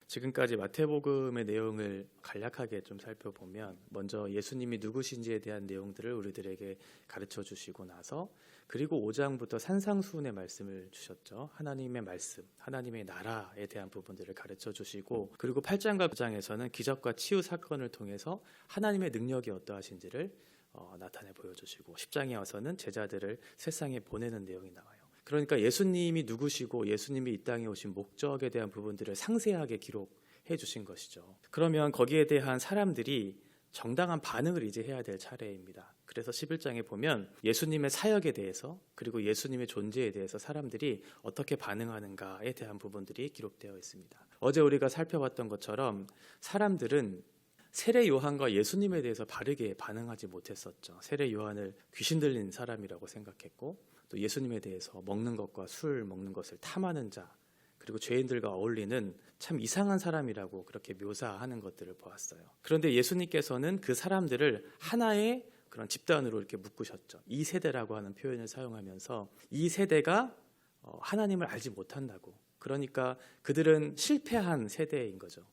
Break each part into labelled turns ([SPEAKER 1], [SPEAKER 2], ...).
[SPEAKER 1] 지금까지 마태복음의 내용을 간략하게 좀 살펴보면 먼저 예수님이 누구신지에 대한 내용들을 우리들에게 가르쳐 주시고 나서 그리고 5장부터 산상수훈의 말씀을 주셨죠. 하나님의 말씀, 하나님의 나라에 대한 부분들을 가르쳐 주시고 그리고 8장과 9장에서는 기적과 치유 사건을 통해서 하나님의 능력이 어떠하신지를 나타내 보여주시고 10장에 와서는 제자들을 세상에 보내는 내용이 나와요. 그러니까 예수님이 누구시고 예수님이 이 땅에 오신 목적에 대한 부분들을 상세하게 기록해 주신 것이죠. 그러면 거기에 대한 사람들이 정당한 반응을 이제 해야 될 차례입니다. 그래서 11장에 보면 예수님의 사역에 대해서 그리고 예수님의 존재에 대해서 사람들이 어떻게 반응하는가에 대한 부분들이 기록되어 있습니다. 어제 우리가 살펴봤던 것처럼 사람들은 세례 요한과 예수님에 대해서 바르게 반응하지 못했었죠. 세례 요한을 귀신 들린 사람이라고 생각했고 또 예수님에 대해서 먹는 것과 술 먹는 것을 탐하는 자 그리고 죄인들과 어울리는 참 이상한 사람이라고 그렇게 묘사하는 것들을 보았어요. 그런데 예수님께서는 그 사람들을 하나의 그런 집단으로 이렇게 묶으셨죠. 이 세대라고 하는 표현을 사용하면서 이 세대가 하나님을 알지 못한다고. 그러니까 그들은 실패한 세대인 거죠.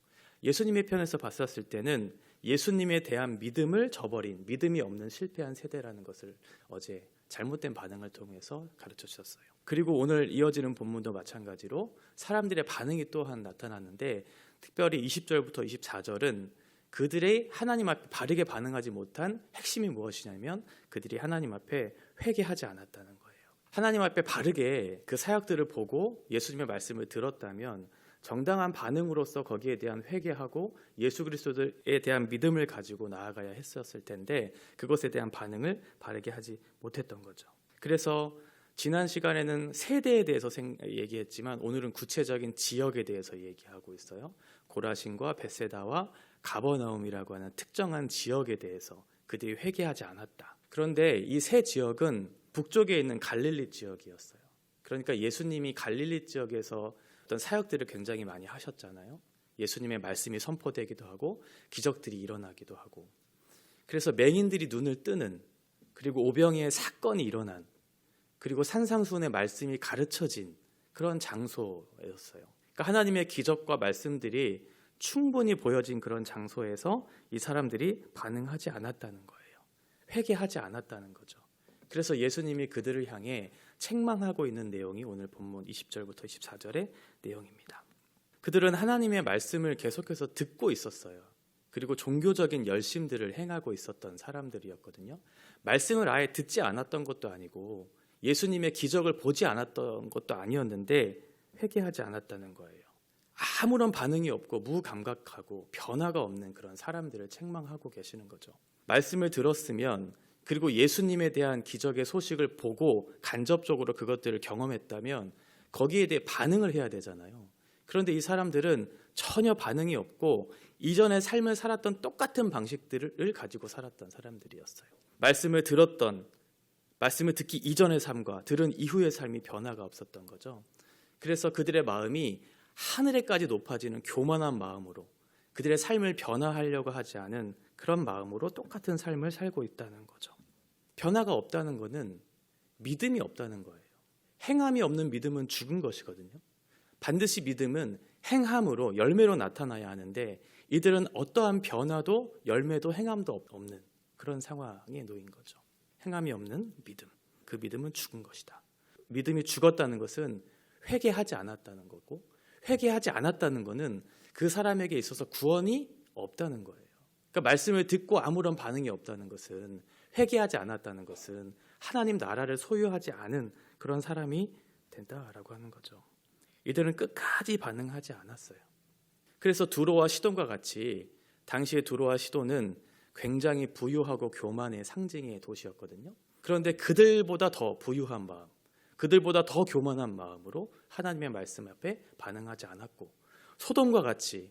[SPEAKER 1] 예수님의 편에서 봤었을 때는 예수님에 대한 믿음을 저버린 믿음이 없는 실패한 세대라는 것을 어제 잘못된 반응을 통해서 가르쳐 주셨어요. 그리고 오늘 이어지는 본문도 마찬가지로 사람들의 반응이 또한 나타났는데 특별히 20절부터 24절은 그들의 하나님 앞에 바르게 반응하지 못한 핵심이 무엇이냐면 그들이 하나님 앞에 회개하지 않았다는 거예요. 하나님 앞에 바르게 그 사역들을 보고 예수님의 말씀을 들었다면 정당한 반응으로서 거기에 대한 회개하고 예수 그리스도에 대한 믿음을 가지고 나아가야 했었을 텐데 그것에 대한 반응을 바르게 하지 못했던 거죠. 그래서 지난 시간에는 세대에 대해서 얘기했지만 오늘은 구체적인 지역에 대해서 얘기하고 있어요. 고라신과 벳세다와 가버나움이라고 하는 특정한 지역에 대해서 그들이 회개하지 않았다. 그런데 이 세 지역은 북쪽에 있는 갈릴리 지역이었어요. 그러니까 예수님이 갈릴리 지역에서 어떤 사역들을 굉장히 많이 하셨잖아요. 예수님의 말씀이 선포되기도 하고 기적들이 일어나기도 하고 그래서 맹인들이 눈을 뜨는 그리고 오병이의 사건이 일어난 그리고 산상수훈의 말씀이 가르쳐진 그런 장소였어요. 그러니까 하나님의 기적과 말씀들이 충분히 보여진 그런 장소에서 이 사람들이 반응하지 않았다는 거예요. 회개하지 않았다는 거죠. 그래서 예수님이 그들을 향해 책망하고 있는 내용이 오늘 본문 20절부터 24절의 내용입니다. 그들은 하나님의 말씀을 계속해서 듣고 있었어요. 그리고 종교적인 열심들을 행하고 있었던 사람들이었거든요. 말씀을 아예 듣지 않았던 것도 아니고 예수님의 기적을 보지 않았던 것도 아니었는데 회개하지 않았다는 거예요. 아무런 반응이 없고 무감각하고 변화가 없는 그런 사람들을 책망하고 계시는 거죠. 말씀을 들었으면 그리고 예수님에 대한 기적의 소식을 보고 간접적으로 그것들을 경험했다면 거기에 대해 반응을 해야 되잖아요. 그런데 이 사람들은 전혀 반응이 없고 이전의 삶을 살았던 똑같은 방식들을 가지고 살았던 사람들이었어요. 말씀을 듣기 이전의 삶과 들은 이후의 삶이 변화가 없었던 거죠. 그래서 그들의 마음이 하늘에까지 높아지는 교만한 마음으로 그들의 삶을 변화하려고 하지 않은 그런 마음으로 똑같은 삶을 살고 있다는 거죠. 변화가 없다는 것은 믿음이 없다는 거예요. 행함이 없는 믿음은 죽은 것이거든요. 반드시 믿음은 행함으로 열매로 나타나야 하는데 이들은 어떠한 변화도 열매도 행함도 없는 그런 상황에 놓인 거죠. 행함이 없는 믿음, 그 믿음은 죽은 것이다. 믿음이 죽었다는 것은 회개하지 않았다는 거고 회개하지 않았다는 것은 그 사람에게 있어서 구원이 없다는 거예요. 그러니까 말씀을 듣고 아무런 반응이 없다는 것은 회개하지 않았다는 것은 하나님 나라를 소유하지 않은 그런 사람이 된다라고 하는 거죠. 이들은 끝까지 반응하지 않았어요. 그래서 두로와 시돈과 같이 당시의 두로와 시돈은 굉장히 부유하고 교만의 상징의 도시였거든요. 그런데 그들보다 더 부유한 마음, 그들보다 더 교만한 마음으로 하나님의 말씀 앞에 반응하지 않았고 소돔과 같이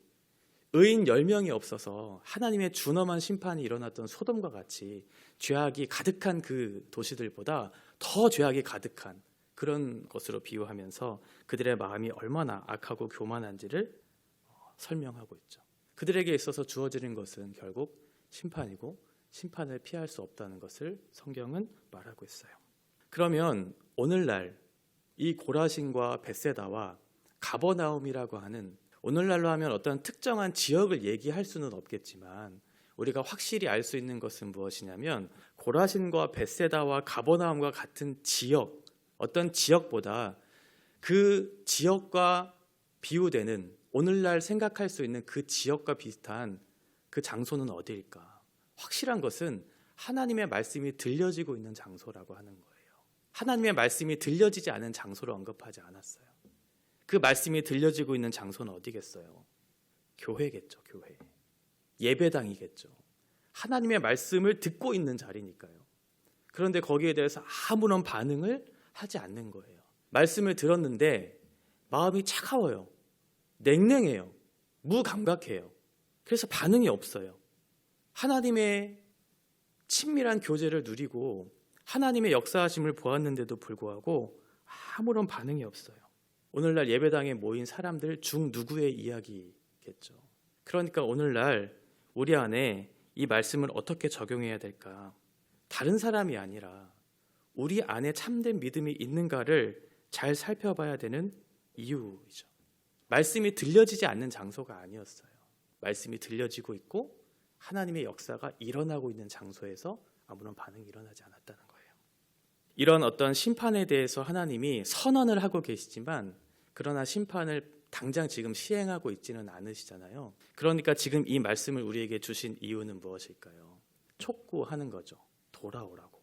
[SPEAKER 1] 의인 10명이 없어서 하나님의 준엄한 심판이 일어났던 소돔과 같이 죄악이 가득한 그 도시들보다 더 죄악이 가득한 그런 것으로 비유하면서 그들의 마음이 얼마나 악하고 교만한지를 설명하고 있죠. 그들에게 있어서 주어지는 것은 결국 심판이고 심판을 피할 수 없다는 것을 성경은 말하고 있어요. 그러면 오늘날 이 고라신과 벳세다와 가버나움이라고 하는 오늘날로 하면 어떤 특정한 지역을 얘기할 수는 없겠지만 우리가 확실히 알 수 있는 것은 무엇이냐면 고라신과 벳세다와 가버나움과 같은 지역, 어떤 지역보다 그 지역과 비유되는 오늘날 생각할 수 있는 그 지역과 비슷한 그 장소는 어디일까? 확실한 것은 하나님의 말씀이 들려지고 있는 장소라고 하는 거예요. 하나님의 말씀이 들려지지 않은 장소를 언급하지 않았어요. 그 말씀이 들려지고 있는 장소는 어디겠어요? 교회겠죠, 교회. 예배당이겠죠. 하나님의 말씀을 듣고 있는 자리니까요. 그런데 거기에 대해서 아무런 반응을 하지 않는 거예요. 말씀을 들었는데 마음이 차가워요. 냉랭해요. 무감각해요. 그래서 반응이 없어요. 하나님의 친밀한 교제를 누리고 하나님의 역사하심을 보았는데도 불구하고 아무런 반응이 없어요. 오늘날 예배당에 모인 사람들 중 누구의 이야기겠죠. 그러니까 오늘날 우리 안에 이 말씀을 어떻게 적용해야 될까? 다른 사람이 아니라 우리 안에 참된 믿음이 있는가를 잘 살펴봐야 되는 이유이죠. 말씀이 들려지지 않는 장소가 아니었어요. 말씀이 들려지고 있고 하나님의 역사가 일어나고 있는 장소에서 아무런 반응이 일어나지 않았다는 거예요. 이런 어떤 심판에 대해서 하나님이 선언을 하고 계시지만 그러나 심판을 당장 지금 시행하고 있지는 않으시잖아요. 그러니까 지금 이 말씀을 우리에게 주신 이유는 무엇일까요? 촉구하는 거죠. 돌아오라고.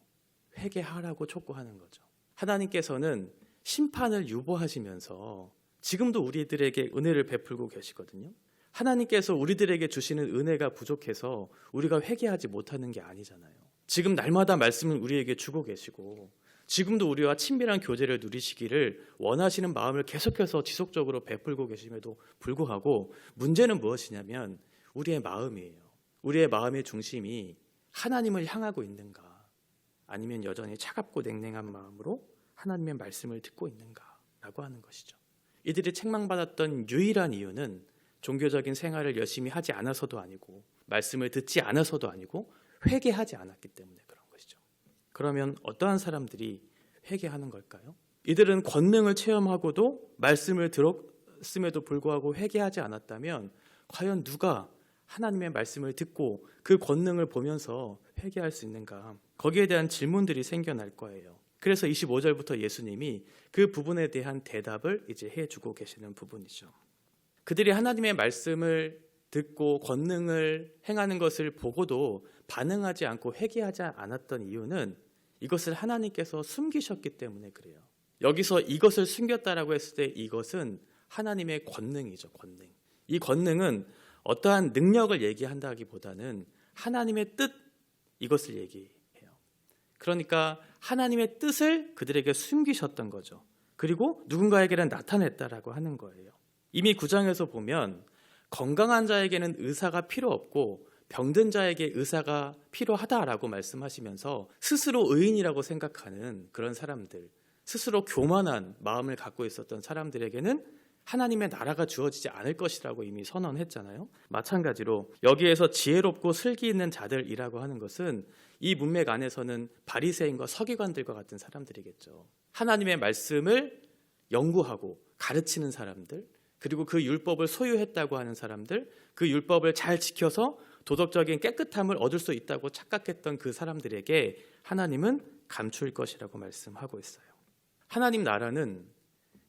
[SPEAKER 1] 회개하라고 촉구하는 거죠. 하나님께서는 심판을 유보하시면서 지금도 우리들에게 은혜를 베풀고 계시거든요. 하나님께서 우리들에게 주시는 은혜가 부족해서 우리가 회개하지 못하는 게 아니잖아요. 지금 날마다 말씀을 우리에게 주고 계시고 지금도 우리와 친밀한 교제를 누리시기를 원하시는 마음을 계속해서 지속적으로 베풀고 계심에도 불구하고 문제는 무엇이냐면 우리의 마음이에요. 우리의 마음의 중심이 하나님을 향하고 있는가 아니면 여전히 차갑고 냉랭한 마음으로 하나님의 말씀을 듣고 있는가라고 하는 것이죠. 이들이 책망받았던 유일한 이유는 종교적인 생활을 열심히 하지 않아서도 아니고 말씀을 듣지 않아서도 아니고 회개하지 않았기 때문에 그런 것이죠. 그러면 어떠한 사람들이 회개하는 걸까요? 이들은 권능을 체험하고도 말씀을 들었음에도 불구하고 회개하지 않았다면 과연 누가 하나님의 말씀을 듣고 그 권능을 보면서 회개할 수 있는가? 거기에 대한 질문들이 생겨날 거예요. 그래서 25절부터 예수님이 그 부분에 대한 대답을 이제 해주고 계시는 부분이죠. 그들이 하나님의 말씀을 듣고 권능을 행하는 것을 보고도 반응하지 않고 회개하지 않았던 이유는 이것을 하나님께서 숨기셨기 때문에 그래요. 여기서 이것을 숨겼다라고 했을 때 이것은 하나님의 권능이죠. 권능. 이 권능은 어떠한 능력을 얘기한다기보다는 하나님의 뜻 이것을 얘기해요. 그러니까 하나님의 뜻을 그들에게 숨기셨던 거죠. 그리고 누군가에게는 나타냈다라고 하는 거예요. 이미 9장에서 보면 건강한 자에게는 의사가 필요 없고 병든 자에게 의사가 필요하다라고 말씀하시면서 스스로 의인이라고 생각하는 그런 사람들, 스스로 교만한 마음을 갖고 있었던 사람들에게는 하나님의 나라가 주어지지 않을 것이라고 이미 선언했잖아요. 마찬가지로 여기에서 지혜롭고 슬기 있는 자들이라고 하는 것은 이 문맥 안에서는 바리새인과 서기관들과 같은 사람들이겠죠. 하나님의 말씀을 연구하고 가르치는 사람들, 그리고 그 율법을 소유했다고 하는 사람들, 그 율법을 잘 지켜서 도덕적인 깨끗함을 얻을 수 있다고 착각했던 그 사람들에게 하나님은 감출 것이라고 말씀하고 있어요. 하나님 나라는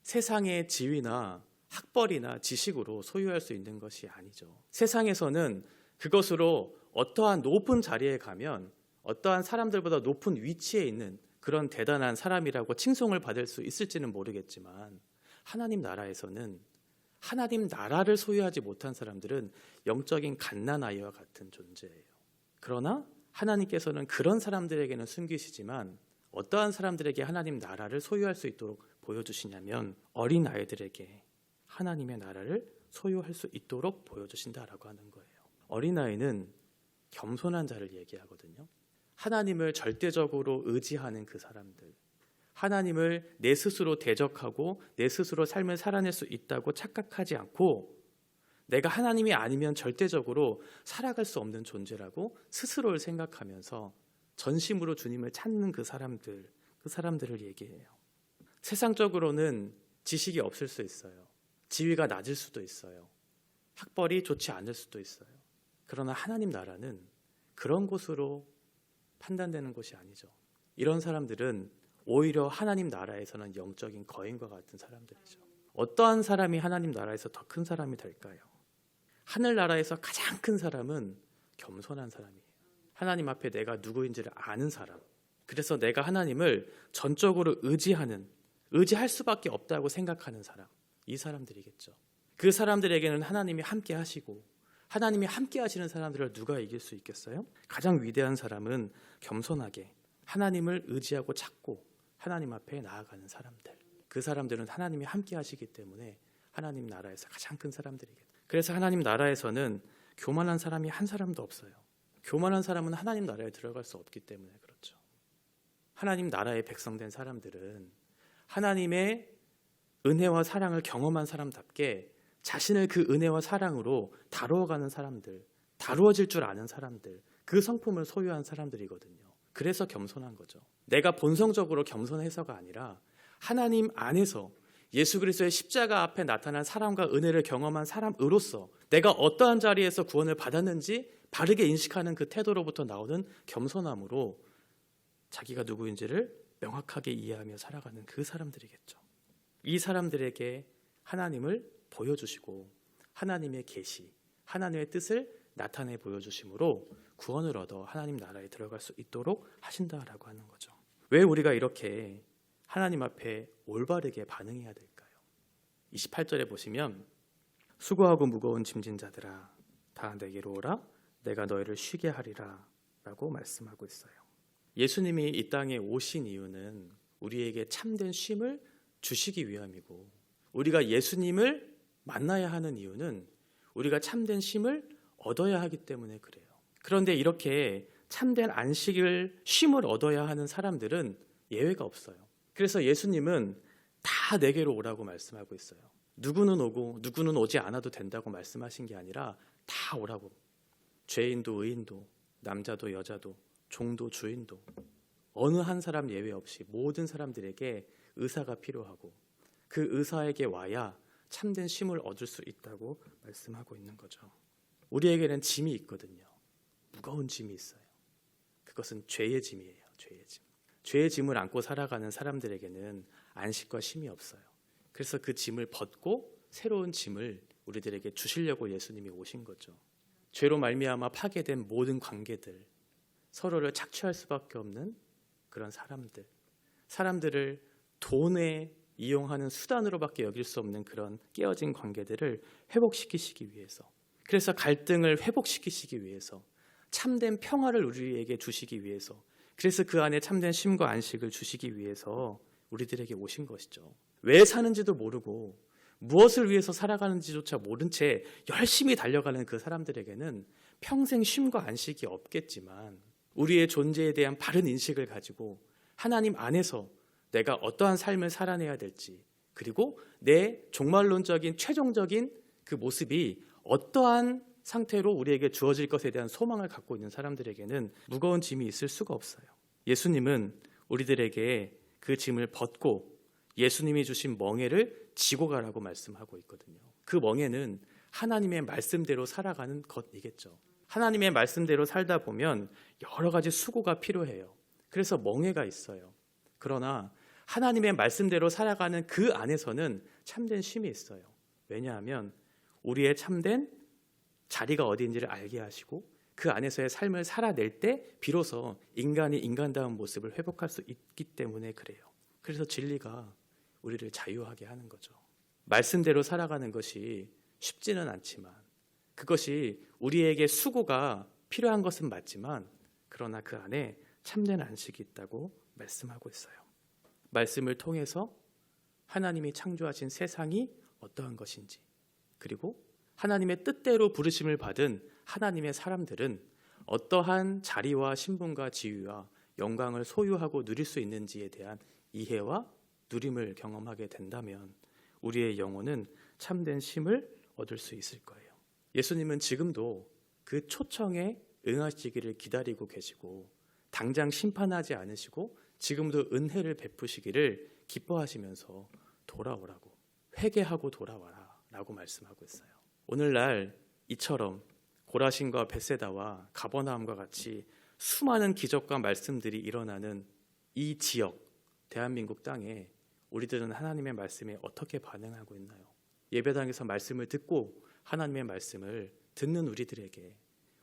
[SPEAKER 1] 세상의 지위나 학벌이나 지식으로 소유할 수 있는 것이 아니죠. 세상에서는 그것으로 어떠한 높은 자리에 가면 어떠한 사람들보다 높은 위치에 있는 그런 대단한 사람이라고 칭송을 받을 수 있을지는 모르겠지만 하나님 나라에서는 하나님 나라를 소유하지 못한 사람들은 영적인 갓난아이와 같은 존재예요. 그러나 하나님께서는 그런 사람들에게는 숨기시지만 어떠한 사람들에게 하나님 나라를 소유할 수 있도록 보여주시냐면 어린 아이들에게 하나님의 나라를 소유할 수 있도록 보여주신다라고 하는 거예요. 어린아이는 겸손한 자를 얘기하거든요. 하나님을 절대적으로 의지하는 그 사람들, 하나님을 내 스스로 대적하고 내 스스로 삶을 살아낼 수 있다고 착각하지 않고 내가 하나님이 아니면 절대적으로 살아갈 수 없는 존재라고 스스로를 생각하면서 전심으로 주님을 찾는 그 사람들을 얘기해요. 세상적으로는 지식이 없을 수 있어요. 지위가 낮을 수도 있어요. 학벌이 좋지 않을 수도 있어요. 그러나 하나님 나라는 그런 곳으로 판단되는 곳이 아니죠. 이런 사람들은 오히려 하나님 나라에서는 영적인 거인과 같은 사람들이죠. 어떠한 사람이 하나님 나라에서 더 큰 사람이 될까요? 하늘나라에서 가장 큰 사람은 겸손한 사람이에요. 하나님 앞에 내가 누구인지를 아는 사람. 그래서 내가 하나님을 전적으로 의지할 수밖에 없다고 생각하는 사람. 이 사람들이겠죠. 그 사람들에게는 하나님이 함께 하시고, 하나님이 함께 하시는 사람들을 누가 이길 수 있겠어요? 가장 위대한 사람은 겸손하게 하나님을 의지하고 찾고 하나님 앞에 나아가는 사람들. 그 사람들은 하나님이 함께 하시기 때문에 하나님 나라에서 가장 큰 사람들이겠죠. 그래서 하나님 나라에서는 교만한 사람이 한 사람도 없어요. 교만한 사람은 하나님 나라에 들어갈 수 없기 때문에 그렇죠. 하나님 나라의 백성된 사람들은 하나님의 은혜와 사랑을 경험한 사람답게 자신을 그 은혜와 사랑으로 다루어가는 사람들, 다루어질 줄 아는 사람들, 그 성품을 소유한 사람들이거든요. 그래서 겸손한 거죠. 내가 본성적으로 겸손해서가 아니라 하나님 안에서 예수 그리스도의 십자가 앞에 나타난 사랑과 은혜를 경험한 사람으로서 내가 어떠한 자리에서 구원을 받았는지 바르게 인식하는 그 태도로부터 나오는 겸손함으로 자기가 누구인지를 명확하게 이해하며 살아가는 그 사람들이겠죠. 이 사람들에게 하나님을 보여주시고 하나님의 계시, 하나님의 뜻을 나타내 보여주심으로 구원을 얻어 하나님 나라에 들어갈 수 있도록 하신다라고 하는 거죠. 왜 우리가 이렇게 하나님 앞에 올바르게 반응해야 될까요? 28절에 보시면 수고하고 무거운 짐진 자들아 다 내게로 오라 내가 너희를 쉬게 하리라 라고 말씀하고 있어요. 예수님이 이 땅에 오신 이유는 우리에게 참된 쉼을 주시기 위함이고, 우리가 예수님을 만나야 하는 이유는 우리가 참된 쉼을 얻어야 하기 때문에 그래요. 그런데 이렇게 참된 쉼을 얻어야 하는 사람들은 예외가 없어요. 그래서 예수님은 다 내게로 오라고 말씀하고 있어요. 누구는 오고 누구는 오지 않아도 된다고 말씀하신 게 아니라 다 오라고. 죄인도 의인도 남자도 여자도 종도 주인도 어느 한 사람 예외 없이 모든 사람들에게 의사가 필요하고 그 의사에게 와야 참된 쉼을 얻을 수 있다고 말씀하고 있는 거죠. 우리에게는 짐이 있거든요. 무거운 짐이 있어요. 그것은 죄의 짐이에요. 죄의 짐. 죄의 짐을 안고 살아가는 사람들에게는 안식과 쉼이 없어요. 그래서 그 짐을 벗고 새로운 짐을 우리들에게 주시려고 예수님이 오신 거죠. 죄로 말미암아 파괴된 모든 관계들, 서로를 착취할 수밖에 없는 그런 사람들을 돈에 이용하는 수단으로밖에 여길 수 없는 그런 깨어진 관계들을 회복시키시기 위해서, 그래서 갈등을 회복시키시기 위해서, 참된 평화를 우리에게 주시기 위해서, 그래서 그 안에 참된 쉼과 안식을 주시기 위해서 우리들에게 오신 것이죠. 왜 사는지도 모르고 무엇을 위해서 살아가는지조차 모른 채 열심히 달려가는 그 사람들에게는 평생 쉼과 안식이 없겠지만, 우리의 존재에 대한 바른 인식을 가지고 하나님 안에서 내가 어떠한 삶을 살아내야 될지, 그리고 내 종말론적인 최종적인 그 모습이 어떠한 상태로 우리에게 주어질 것에 대한 소망을 갖고 있는 사람들에게는 무거운 짐이 있을 수가 없어요. 예수님은 우리들에게 그 짐을 벗고 예수님이 주신 멍에를 지고 가라고 말씀하고 있거든요. 그 멍에는 하나님의 말씀대로 살아가는 것이겠죠. 하나님의 말씀대로 살다 보면 여러 가지 수고가 필요해요. 그래서 멍에가 있어요. 그러나 하나님의 말씀대로 살아가는 그 안에서는 참된 쉼이 있어요. 왜냐하면 우리의 참된 자리가 어디인지를 알게 하시고 그 안에서의 삶을 살아낼 때 비로소 인간이 인간다운 모습을 회복할 수 있기 때문에 그래요. 그래서 진리가 우리를 자유하게 하는 거죠. 말씀대로 살아가는 것이 쉽지는 않지만, 그것이 우리에게 수고가 필요한 것은 맞지만, 그러나 그 안에 참된 안식이 있다고 말씀하고 있어요. 말씀을 통해서 하나님이 창조하신 세상이 어떠한 것인지, 그리고 하나님의 뜻대로 부르심을 받은 하나님의 사람들은 어떠한 자리와 신분과 지위와 영광을 소유하고 누릴 수 있는지에 대한 이해와 누림을 경험하게 된다면 우리의 영혼은 참된 쉼을 얻을 수 있을 거예요. 예수님은 지금도 그 초청에 응하시기를 기다리고 계시고, 당장 심판하지 않으시고 지금도 은혜를 베푸시기를 기뻐하시면서 돌아오라고, 회개하고 돌아와라 라고 말씀하고 있어요. 오늘날 이처럼 고라신과 벳세다와 가버나움과 같이 수많은 기적과 말씀들이 일어나는 이 지역, 대한민국 땅에 우리들은 하나님의 말씀에 어떻게 반응하고 있나요? 예배당에서 말씀을 듣고 하나님의 말씀을 듣는 우리들에게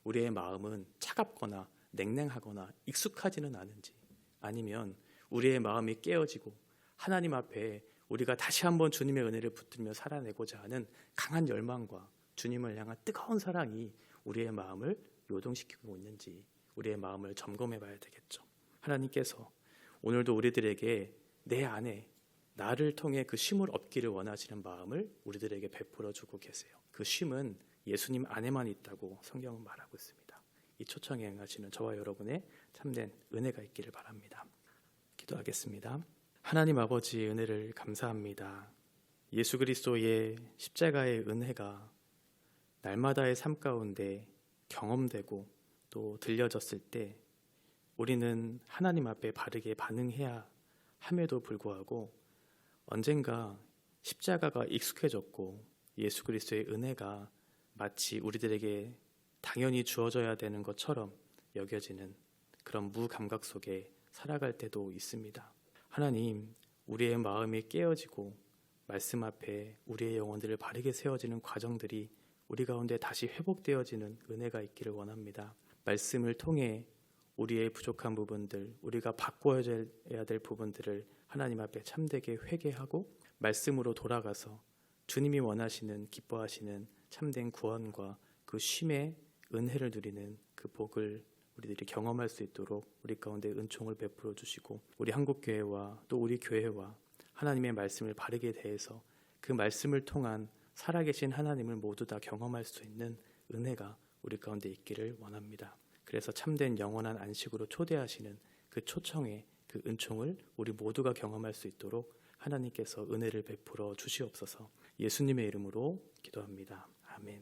[SPEAKER 1] 우리의 마음은 차갑거나 냉랭하거나 익숙하지는 않은지, 아니면 우리의 마음이 깨어지고 하나님 앞에 우리가 다시 한번 주님의 은혜를 붙들며 살아내고자 하는 강한 열망과 주님을 향한 뜨거운 사랑이 우리의 마음을 요동시키고 있는지 우리의 마음을 점검해 봐야 되겠죠. 하나님께서 오늘도 우리들에게 내 안에 나를 통해 그 쉼을 얻기를 원하시는 마음을 우리들에게 베풀어 주고 계세요. 그 쉼은 예수님 안에만 있다고 성경은 말하고 있습니다. 이 초청에 응하시는 저와 여러분의 참된 은혜가 있기를 바랍니다. 기도하겠습니다. 하나님 아버지, 은혜를 감사합니다. 예수 그리스도의 십자가의 은혜가 날마다의 삶 가운데 경험되고 또 들려졌을 때 우리는 하나님 앞에 바르게 반응해야 함에도 불구하고 언젠가 십자가가 익숙해졌고 예수 그리스도의 은혜가 마치 우리들에게 당연히 주어져야 되는 것처럼 여겨지는 그런 무감각 속에 살아갈 때도 있습니다. 하나님, 우리의 마음이 깨어지고 말씀 앞에 우리의 영혼들을 바르게 세워지는 과정들이 우리 가운데 다시 회복되어지는 은혜가 있기를 원합니다. 말씀을 통해 우리의 부족한 부분들, 우리가 바꿔야 될 부분들을 하나님 앞에 참되게 회개하고 말씀으로 돌아가서 주님이 원하시는, 기뻐하시는 참된 구원과 그 쉼의 은혜를 누리는 그 복을 우리들이 경험할 수 있도록 우리 가운데 은총을 베풀어 주시고, 우리 한국교회와 또 우리 교회와 하나님의 말씀을 바르게 대해서 그 말씀을 통한 살아계신 하나님을 모두 다 경험할 수 있는 은혜가 우리 가운데 있기를 원합니다. 그래서 참된 영원한 안식으로 초대하시는 그 초청의 그 은총을 우리 모두가 경험할 수 있도록 하나님께서 은혜를 베풀어 주시옵소서. 예수님의 이름으로 기도합니다. 아멘.